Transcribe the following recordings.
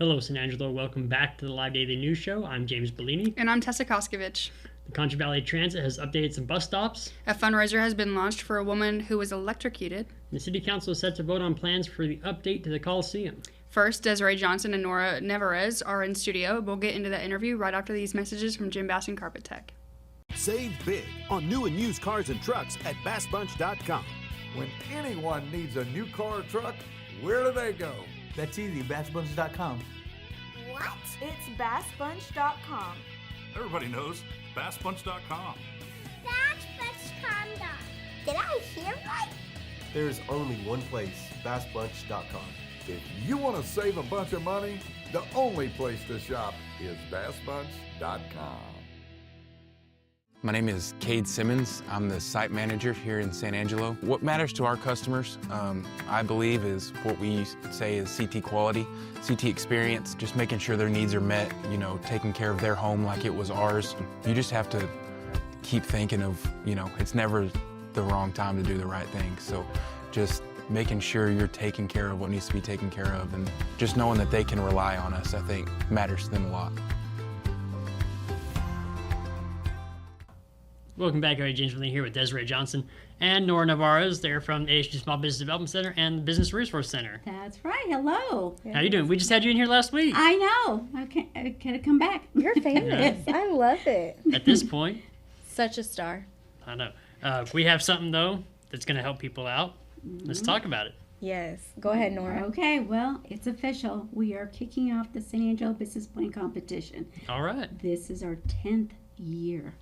Hello, San Angelo. Welcome back to the Live Daily News Show. I'm James Bellini. And I'm Tessa Koskovich. The Concho Valley Transit has updated some bus stops. A fundraiser has been launched for a woman who was electrocuted. The City Council is set to vote on plans for the update to the Coliseum. First, Dezaray Johnson and Nora Nevarez are in studio. We'll get into that interview right after these messages from Jim Bass and Carpet Tech. Save big on new and used cars and trucks at BassBunch.com. When anyone needs a new car or truck, where do they go? That's easy, BassBunch.com. What? It's BassBunch.com. Everybody knows BassBunch.com. BassBunch.com. Did I hear right? There is only one place, BassBunch.com. If you want to save a bunch of money, the only place to shop is BassBunch.com. My name is Cade Simmons. I'm the site manager here in San Angelo. What matters to our customers, I believe, is what we say is CT quality, CT experience, just making sure their needs are met, taking care of their home like it was ours. You just have to keep thinking of, it's never the wrong time to do the right thing. So just making sure you're taking care of what needs to be taken care of, and just knowing that they can rely on us, I think, matters to them a lot. Welcome back, everybody. James Bellini here with Dezaray Johnson and Nora Nevarez. They're from the AHG Small Business Development Center and the Business Resource Center. That's right. Hello. How you doing? We just had you in here last week. I know. I could have come back. You're famous. I love it. At this point. Such a star. I know. We have something, though, that's going to help people out. Let's talk about it. Yes. Go ahead, Nora. Okay. Well, it's official. We are kicking off the San Angelo Business Plan Competition. All right. This is our 10th year.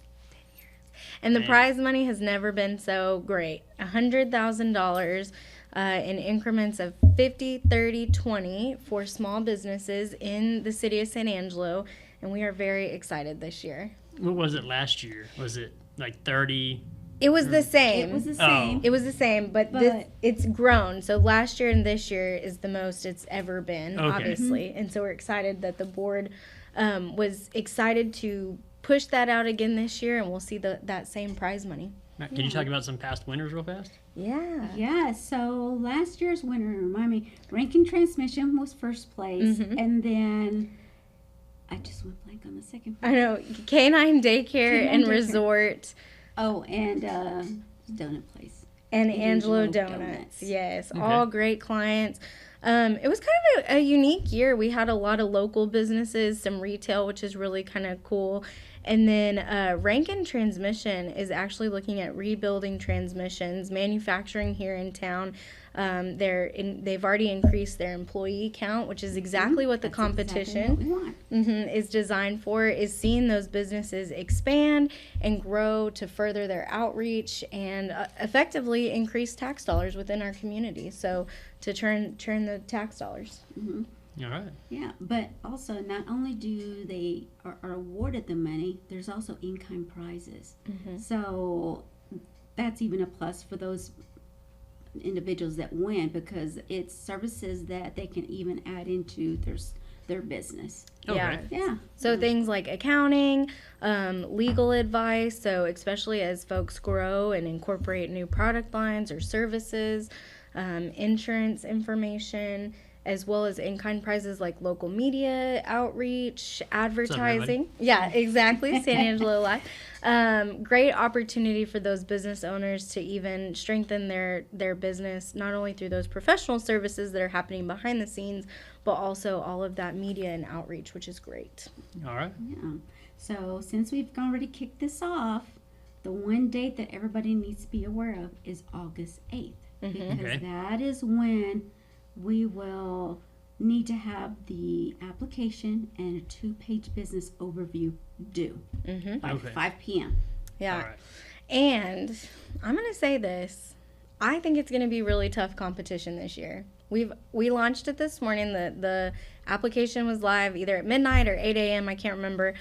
And the prize money has never been so great. $100,000 in increments of 50, 30, 20 for small businesses in the city of San Angelo. And we are very excited this year. What was it last year? Was it like 30? It was the same. It was the same. Oh. It was the same, but it's grown. So last year and this year is the most it's ever been, obviously. And so we're excited that the board was excited to push that out again this year, and we'll see that same prize money. Can you talk about some past winners real fast? Yeah. Yeah, so last year's winner, remind me, Rankin Transmission was first place, and then I just went blank on the second place. I know, Canine Daycare and Resort. Oh, and Donut Place. And Angelo Donuts. Yes, all great clients. It was kind of a unique year. We had a lot of local businesses, some retail, which is really kind of cool. And then Rankin Transmission is actually looking at rebuilding transmissions, manufacturing here in town. They've already increased their employee count, which is exactly what the competition exactly what we want. Is designed for, is seeing those businesses expand and grow to further their outreach and effectively increase tax dollars within our community. So to turn the tax dollars. Mm-hmm. All right. Yeah, but also not only do they are awarded the money, there's also in-kind prizes. So that's even a plus for those individuals that win, because it's services that they can even add into their business. Yeah. So things like accounting, legal advice, so especially as folks grow and incorporate new product lines or services, insurance information, as well as in-kind prizes like local media, outreach, advertising. Yeah, exactly. San Angelo Live. Great opportunity for those business owners to even strengthen their business, not only through those professional services that are happening behind the scenes, but also all of that media and outreach, which is great. All right. Yeah. So since we've already kicked this off, the one date that everybody needs to be aware of is August 8th. Because that is when we will need to have the application and a 2-page business overview due by 5 p.m. Yeah. All right. And I'm going to say this. I think it's going to be really tough competition this year. We launched it this morning. The application was live either at midnight or 8 a.m. I can't remember.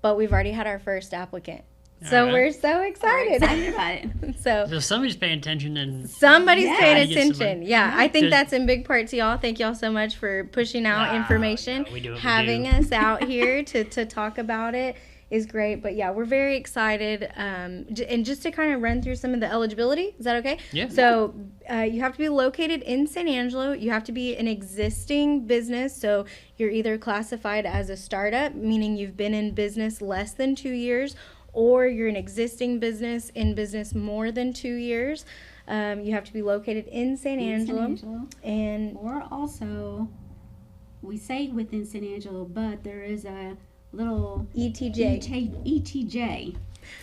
But we've already had our first applicant. So we're so excited. We're excited about it. So somebody's paying attention and somebody's paying attention. Yeah, I think that's in big part to y'all. Thank y'all so much for pushing out information, having us out here to talk about it. is great. But yeah, we're very excited. And just to kind of run through some of the eligibility, is that okay? Yeah. So you have to be located in San Angelo. You have to be an existing business. So you're either classified as a startup, meaning you've been in business less than 2 years, or you're an existing business in business more than 2 years. You have to be located in San Angelo. And or also, we say within San Angelo, but there is a little ETJ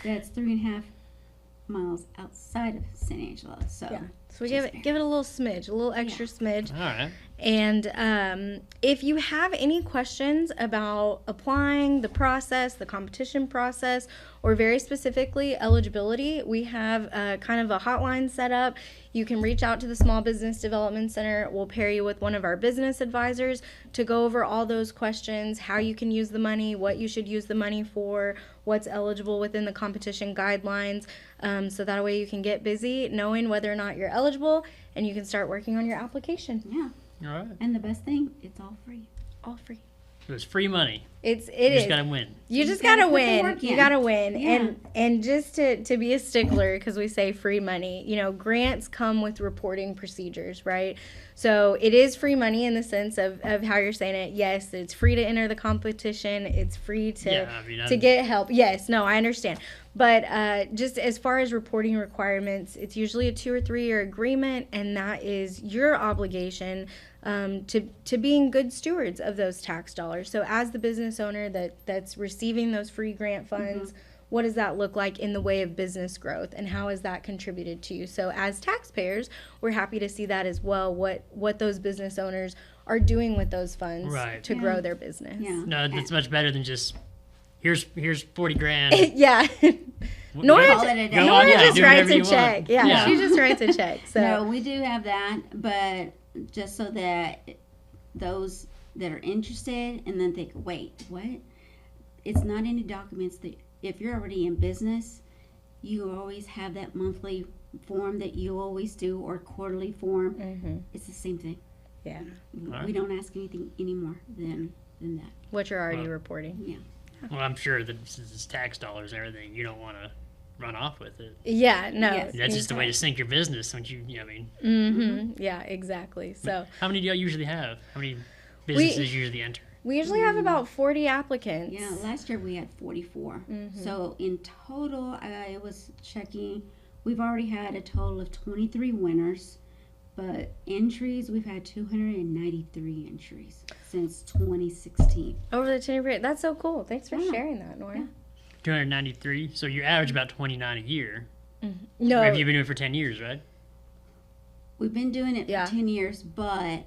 that's 3.5 miles outside of San Angelo. So yeah, so we give it a little smidge, a little extra smidge. All right. And if you have any questions about applying, the process, the competition process, or very specifically eligibility, we have kind of a hotline set up. You can reach out to the Small Business Development Center. We'll pair you with one of our business advisors to go over all those questions, how you can use the money, what you should use the money for, what's eligible within the competition guidelines. So that way you can get busy knowing whether or not you're eligible, and you can start working on your application. Yeah. All right. And the best thing, it's all free. All free. So it's free money. You just gotta win. You just gotta win. You gotta win. Yeah. And just to be a stickler, because we say free money, grants come with reporting procedures, right? So it is free money in the sense of how you're saying it. Yes, it's free to enter the competition. It's free to get help. Yes, no, I understand. But just as far as reporting requirements, it's usually a 2 or 3 year agreement, and that is your obligation to being good stewards of those tax dollars. So as the business owner that's receiving those free grant funds, what does that look like in the way of business growth, and how has that contributed to you? So as taxpayers, we're happy to see that as well, what those business owners are doing with those funds to grow their business. Yeah. No, that's much better than just here's 40 grand. Yeah. Nora just writes a check. Yeah, she just writes a check. So no, we do have that, but just so that those that are interested and then think, wait, what? It's not any documents that if you're already in business, you always have that monthly form that you always do, or quarterly form. It's the same thing. Yeah. We don't ask anything any more than that. What you're already reporting. Yeah. Well, I'm sure that since it's tax dollars and everything, you don't want to run off with it. Yeah, no. Yes. That's just the way to sink your business. Don't you? I mean. Yeah, exactly. So. How many do y'all usually have? How many businesses usually enter? We usually have about 40 applicants. Yeah, last year we had 44. So in total, I was checking, we've already had a total of 23 winners, but entries, we've had 293 entries since 2016. Over the 10-year period. That's so cool. Thanks for sharing that, Nora. Yeah. 293. So you average about 29 a year. No. Have you been doing it for 10 years, right? We've been doing it for 10 years, but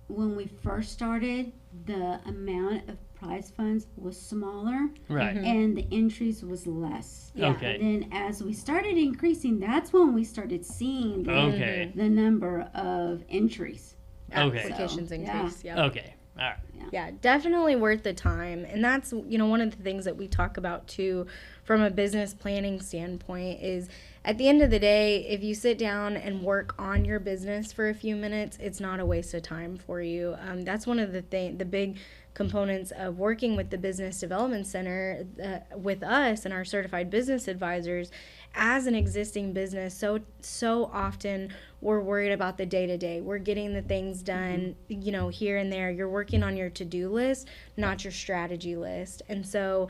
when we first started, the amount of prize funds was smaller, right? And the entries was less. Okay. And then as we started increasing, that's when we started seeing the number of entries. Applications increase. Yeah. Okay. All right. Yeah, definitely worth the time. And that's, one of the things that we talk about too from a business planning standpoint is at the end of the day, if you sit down and work on your business for a few minutes, it's not a waste of time for you. That's one of the big components of working with the Business Development Center with us and our certified business advisors. As an existing business, so often we're worried about the day-to-day. We're getting the things done, here and there. You're working on your to-do list, not your strategy list. And so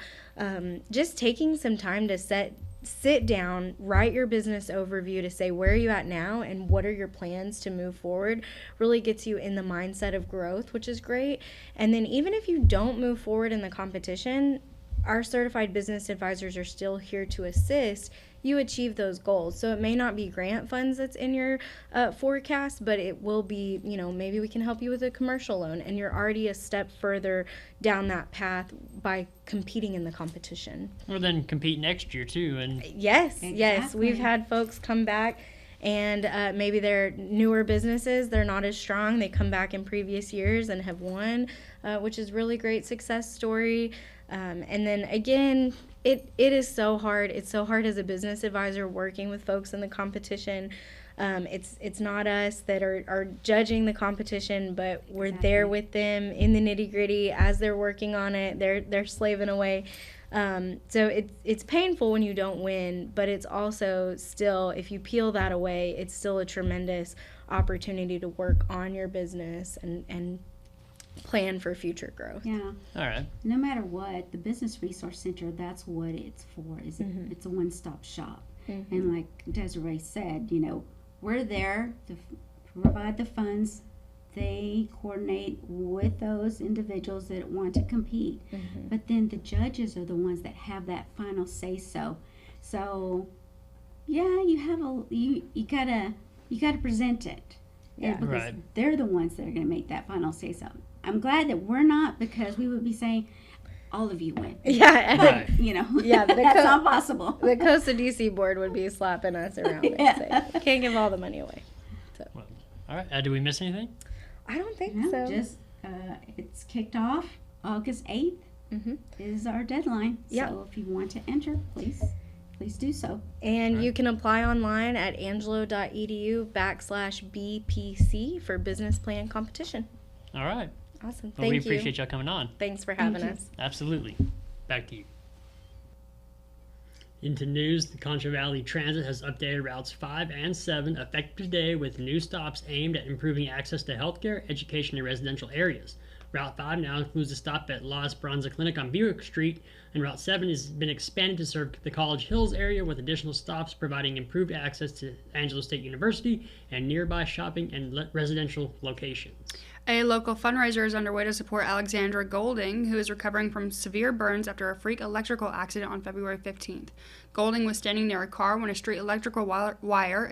just taking some time to sit down, write your business overview to say where are you at now and what are your plans to move forward really gets you in the mindset of growth, which is great. And then even if you don't move forward in the competition, our certified business advisors are still here to assist you achieve those goals. So it may not be grant funds that's in your forecast, but it will be, maybe we can help you with a commercial loan, and you're already a step further down that path by competing in the competition. Or then compete next year too. And yes, we've had folks come back and maybe they're newer businesses, they're not as strong, they come back in previous years and have won, which is really great success story. And then again, it is so hard. It's so hard as a business advisor working with folks in the competition. It's not us that are judging the competition, but we're there with them in the nitty gritty as they're working on it. They're slaving away. So it's painful when you don't win, but it's also still, if you peel that away, it's still a tremendous opportunity to work on your business and plan for future growth. Yeah. All right. No matter what, the Business Resource Center, that's what it's for. It's a one-stop shop. And like Dezaray said, we're there to provide the funds. They coordinate with those individuals that want to compete. But then the judges are the ones that have that final say-so. So, yeah, you gotta present it. Yeah. Because Right. they're the ones that are gonna make that final say-so. I'm glad that we're not, because we would be saying, all of you win. Yeah. Right. Yeah, that's not possible. The Costa DC board would be slapping us around and saying, can't give all the money away. So. Well, all right. Did we miss anything? I don't think No, so. just it's kicked off August 8th is our deadline. Yep. So if you want to enter, please do so. And you can apply online at angelo.edu/BPC for business plan competition. All right. Awesome. Well, we Thank you. appreciate y'all coming on. Thanks for having you. us. Absolutely. Back to you. Into news, the Concho Valley Transit has updated routes 5 and 7 effective today with new stops aimed at improving access to healthcare, education, and residential areas. Route 5 now includes a stop at La Esperanza Clinic on Buick Street, and Route 7 has been expanded to serve the College Hills area with additional stops providing improved access to Angelo State University and nearby shopping and residential locations. A local fundraiser is underway to support Alexandra Golding, who is recovering from severe burns after a freak electrical accident on February 15th. Golding was standing near a car when a street electrical wire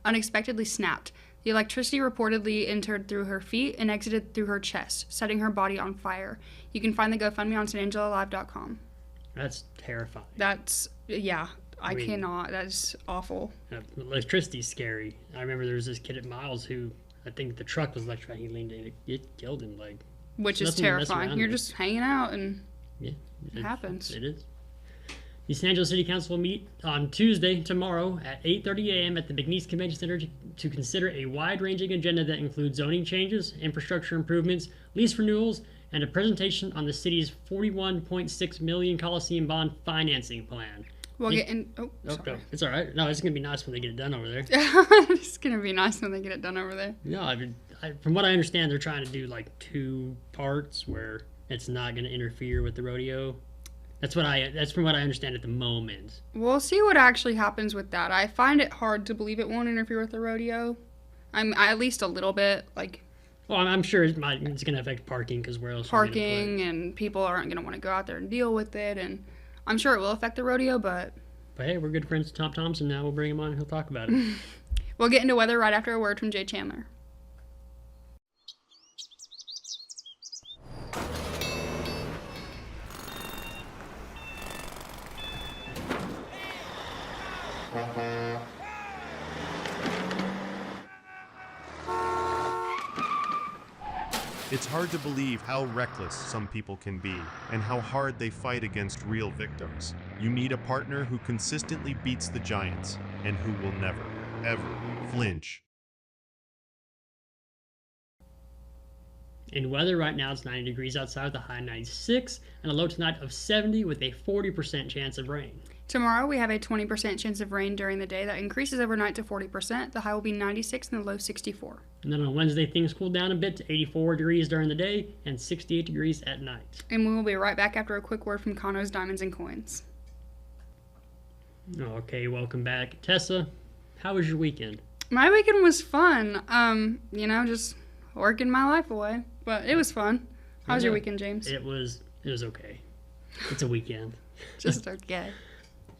unexpectedly snapped. The electricity reportedly entered through her feet and exited through her chest, setting her body on fire. You can find the GoFundMe on SanAngeloLive.com. That's terrifying. I cannot. That's awful. Electricity's scary. I remember there was this kid at Miles who, I think the truck was electrified. He leaned in. It killed him. Which is nothing to mess terrifying. around You're with. just hanging out and Yeah, it happens. It is. The San Angelo City Council will meet on Tuesday, tomorrow, at 8:30 a.m. at the McNeese Convention Center to consider a wide-ranging agenda that includes zoning changes, infrastructure improvements, lease renewals, and a presentation on the city's $41.6 million Coliseum bond financing plan. We'll get in. no, Sorry. it's all right. No, it's gonna be nice when they get it done over there. It's going to be nice when they get it done over there. No, from what I understand, they're trying to do like 2 parts where it's not going to interfere with the rodeo. That's from what I understand at the moment. We'll see what actually happens with that. I find it hard to believe it won't interfere with the rodeo. At least a little bit, like Well, I'm sure it's going to affect parking because where else? parking, and people aren't going to want to go out there and deal with it. And I'm sure it will affect the rodeo, but hey, we're good friends with Tom Thompson now. We'll bring him on and he'll talk about it. we'll get into weather right after a word from Jay Chandler. It's hard to believe how reckless some people can be and how hard they fight against real victims. You need a partner who consistently beats the giants and who will never, ever flinch. In weather right now, it's 90 degrees outside with a high 96 and a low tonight of 70 with a 40% chance of rain. Tomorrow we have a 20% chance of rain during the day that increases overnight to 40%. The high will be 96 and the low 64. And then on Wednesday, things cool down a bit to 84 degrees during the day and 68 degrees at night. And we will be right back after a quick word from Conno's Diamonds and Coins. Okay, welcome back. Tessa, how was your weekend? My weekend was fun. Just working my life away. But it was fun. How was your weekend, James? It was okay. It's a weekend. Just okay.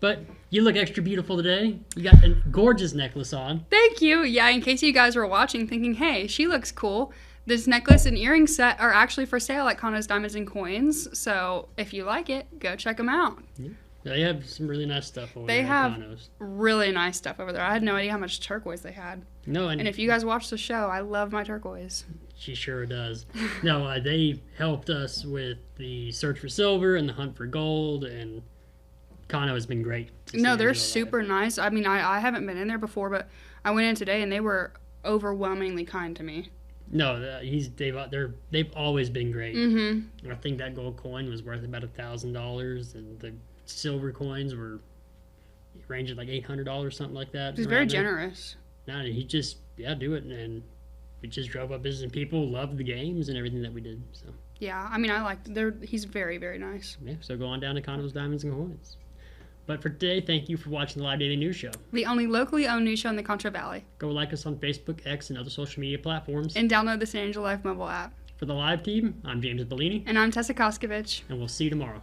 But you look extra beautiful today. You got a gorgeous necklace on. Thank you. Yeah, in case you guys were watching thinking, hey, she looks cool, this necklace and earring set are actually for sale at Conno's Diamonds and Coins. So if you like it, go check them out. Yeah. They have some really nice stuff over there. They have at Conno's. really nice stuff over there. I had no idea how much turquoise they had. No, and if you guys watch the show, I love my turquoise. She sure does. No, they helped us with the search for silver and the hunt for gold, and Conno has been great. No, they're super nice. I mean, I haven't been in there before, but I went in today and they were overwhelmingly kind to me. No, they've always been great. Mm-hmm. I think that gold coin was worth about $1,000, and the silver coins were ranging like $800, something like that. He's very generous. No, he just do it, and we just drove up business, and people loved the games and everything that we did. So yeah, I mean, he's very, very nice. yeah, so go on down to Condos, Diamonds, and Coins. But for today, thank you for watching the Live Daily News Show. The only locally owned news show in the Concho Valley. Go like us on Facebook, X, and other social media platforms. And download the San Angelo Life mobile app. For the live team, I'm James Bellini. And I'm Tessa Koskovich. And we'll see you tomorrow.